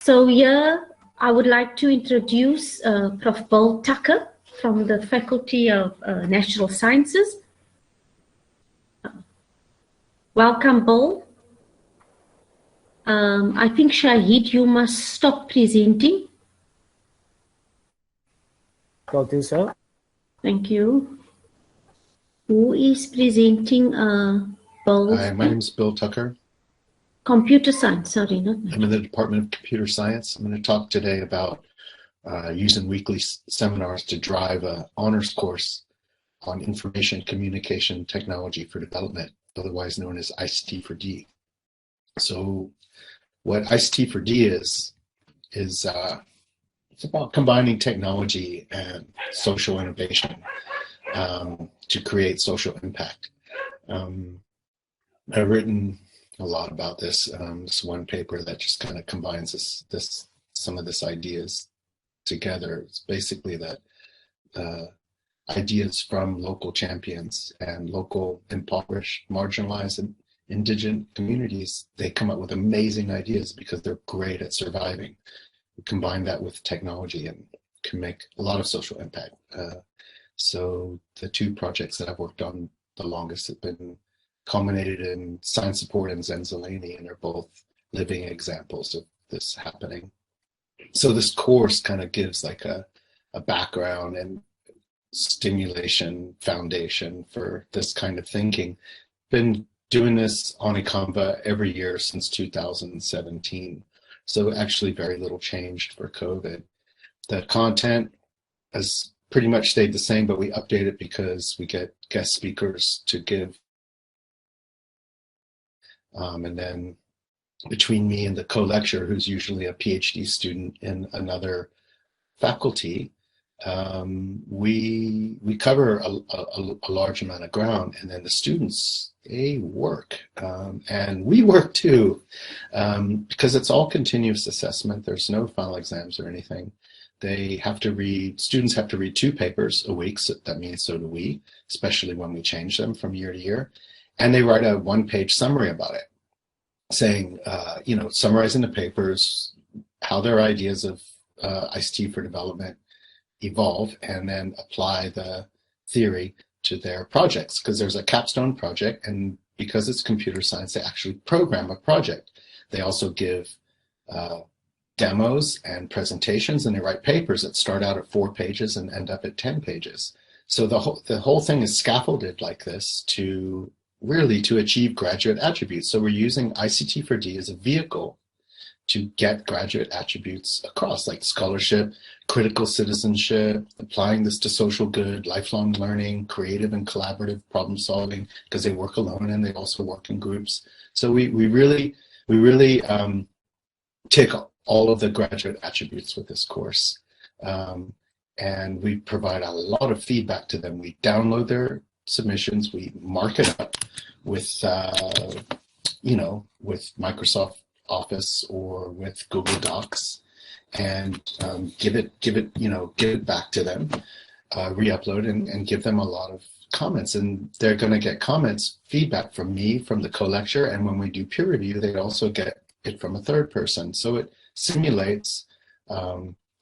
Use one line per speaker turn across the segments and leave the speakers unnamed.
So here I would like to introduce Prof. Bill Tucker from the Faculty of Natural Sciences. Welcome, Bill. I think, Shahid, you must stop presenting.
Will do so.
Thank you. Who is presenting Bill's?
Hi, my name is Bill Tucker.
Computer science, sorry, not
I'm in the Department of Computer Science. I'm going to talk today about using weekly seminars to drive an honors course on Information Communication Technology for Development, otherwise known as ICT for D. So what ICT for D is it's about combining technology and social innovation to create social impact. I've written a lot about this. This one paper that just kind of combines some of this ideas together. It's basically that ideas from local champions and local impoverished, marginalized, and indigent communities, they come up with amazing ideas because they're great at surviving. We combine that with technology and can make a lot of social impact. So the two projects that I've worked on the longest have been culminated in Science Support and Zenzelani, and they're both living examples of this happening. So this course kind of gives like a background and stimulation foundation for this kind of thinking. Been doing this on Canva every year since 2017. So actually very little changed for COVID. The content has pretty much stayed the same, but we update it because we get guest speakers to give. And then between me and the co-lecturer, who's usually a PhD student in another faculty, we cover a large amount of ground, and then the students, they work, and we work too, because it's all continuous assessment. There's no final exams or anything. Students have to read 2 papers a week, so that means so do we, especially when we change them from year to year. And they write a 1-page summary about it, saying, summarizing the papers, how their ideas of ICT for development evolve, and then apply the theory to their projects. Because there's a capstone project, and because it's computer science, they actually program a project. They also give demos and presentations, and they write papers that start out at 4 pages and end up at 10 pages. So the whole thing is scaffolded like this to achieve graduate attributes. So we're using ICT for D as a vehicle to get graduate attributes across, like scholarship, critical citizenship, applying this to social good, lifelong learning, creative and collaborative problem solving, because they work alone and they also work in groups. So we really tick all of the graduate attributes with this course. And we provide a lot of feedback to them. We download their submissions, we mark it up with with Microsoft Office or with Google Docs, and give it back to them, re-upload and give them a lot of comments. And they're going to get feedback from me, from the co-lecturer, and when we do peer review, they also get it from a third person. So it simulates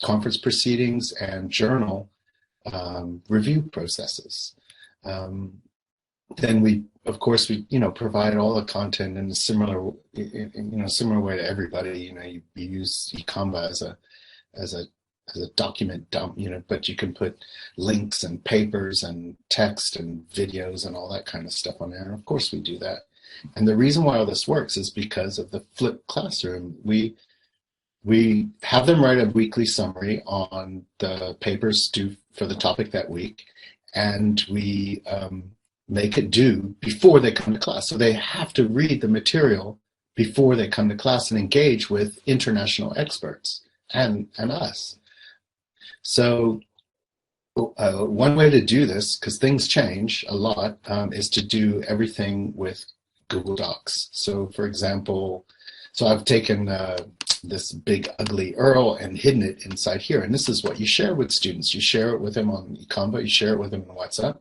conference proceedings and journal review processes. Then we provide all the content in a similar way to everybody. You use Canva as a document dump, but you can put links and papers and text and videos and all that kind of stuff on there. And of course we do that. And the reason why all this works is because of the flipped classroom. We have them write a weekly summary on the papers due for the topic that week, and we make it due before they come to class. So they have to read the material before they come to class and engage with international experts and us. So one way to do this, because things change a lot, is to do everything with Google Docs. So for example, I've taken this big ugly URL and hidden it inside here. And this is what you share with students. You share it with them on Canva, you share it with them in WhatsApp.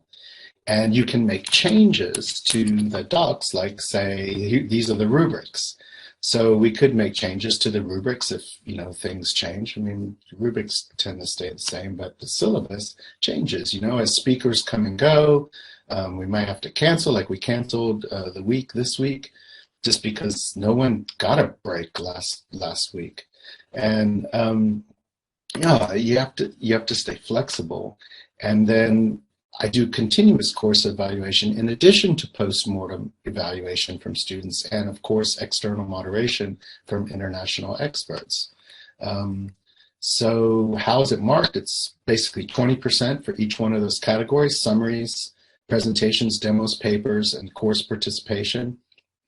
And you can make changes to the docs, like say, these are the rubrics. So we could make changes to the rubrics if, you know, things change. I mean, rubrics tend to stay the same, but the syllabus changes, you know, as speakers come and go. We might have to cancel, like we canceled this week, just because no one got a break last week. And yeah, you have to stay flexible. And then I do continuous course evaluation in addition to post-mortem evaluation from students, and of course external moderation from international experts. So how is it marked? It's basically 20% for each one of those categories: summaries, presentations, demos, papers, and course participation.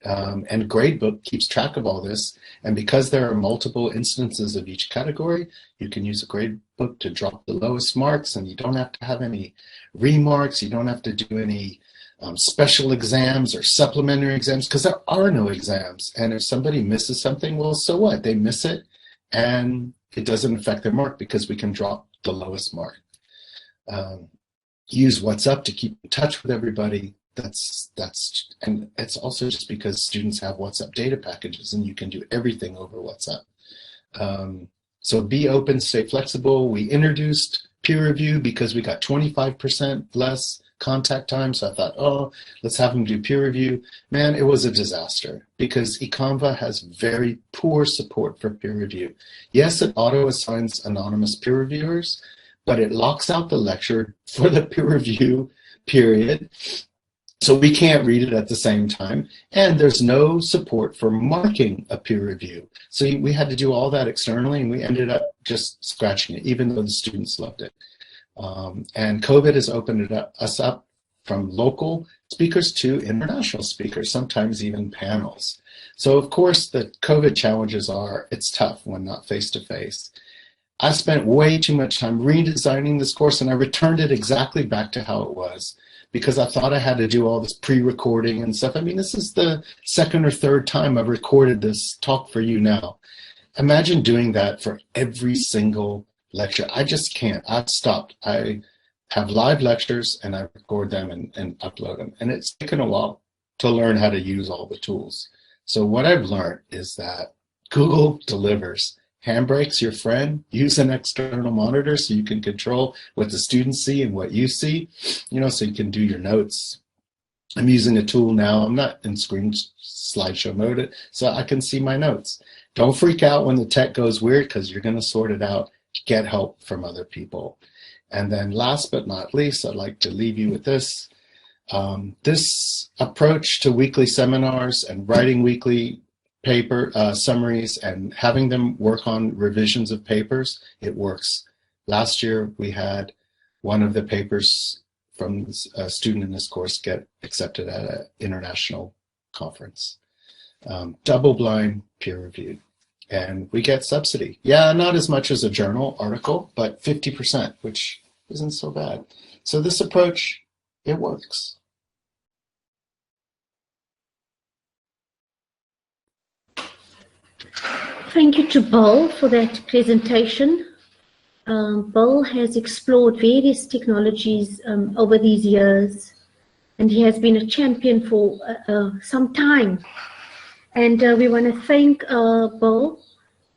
And Gradebook keeps track of all this. And because there are multiple instances of each category, you can use a Gradebook to drop the lowest marks, and you don't have to have any remarks. You don't have to do any special exams or supplementary exams, because there are no exams. And if somebody misses something, well, so what? They miss it, and it doesn't affect their mark because we can drop the lowest mark. Use WhatsApp to keep in touch with everybody. And it's also just because students have WhatsApp data packages and you can do everything over WhatsApp. So be open, stay flexible. We introduced peer review because we got 25% less contact time. So I thought, oh, let's have them do peer review. Man, it was a disaster because eConva has very poor support for peer review. Yes, it auto assigns anonymous peer reviewers, but it locks out the lecture for the peer review period. So we can't read it at the same time, and there's no support for marking a peer review. So we had to do all that externally, and we ended up just scratching it, even though the students loved it. And COVID has opened us up from local speakers to international speakers, sometimes even panels. So of course, the COVID challenges are, it's tough when not face-to-face. I spent way too much time redesigning this course, and I returned it exactly back to how it was, because I thought I had to do all this pre-recording and stuff. I mean, this is the second or third time I've recorded this talk for you now. Imagine doing that for every single lecture. I just can't. I've stopped. I have live lectures and I record them and upload them. And it's taken a while to learn how to use all the tools. So what I've learned is that Google delivers. Handbrake's your friend. Use an external monitor so you can control what the students see and what you see, you know, so you can do your notes. I'm using a tool now. I'm not in screen slideshow mode, so I can see my notes. Don't freak out when the tech goes weird, because you're going to sort it out. Get help from other people. And then last but not least, I'd like to leave you with this. This approach to weekly seminars and writing weekly paper summaries and having them work on revisions of papers, it works. Last year we had one of the papers from a student in this course get accepted at an international conference. Double-blind, peer-reviewed, and we get subsidy. Yeah, not as much as a journal article, but 50%, which isn't so bad. So this approach, it works.
Thank you to Bill for that presentation. Bill has explored various technologies over these years, and he has been a champion for some time. And we want to thank Bill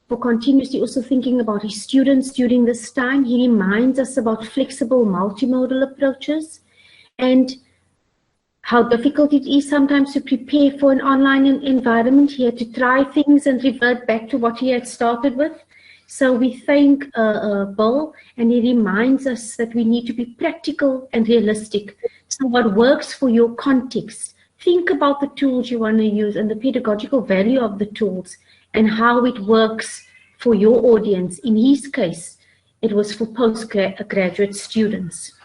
for continuously also thinking about his students during this time. He reminds us about flexible multimodal approaches and how difficult it is sometimes to prepare for an online environment. He had to try things and revert back to what he had started with. So we thank Bill, and he reminds us that we need to be practical and realistic. So what works for your context? Think about the tools you want to use and the pedagogical value of the tools and how it works for your audience. In his case, it was for postgraduate students.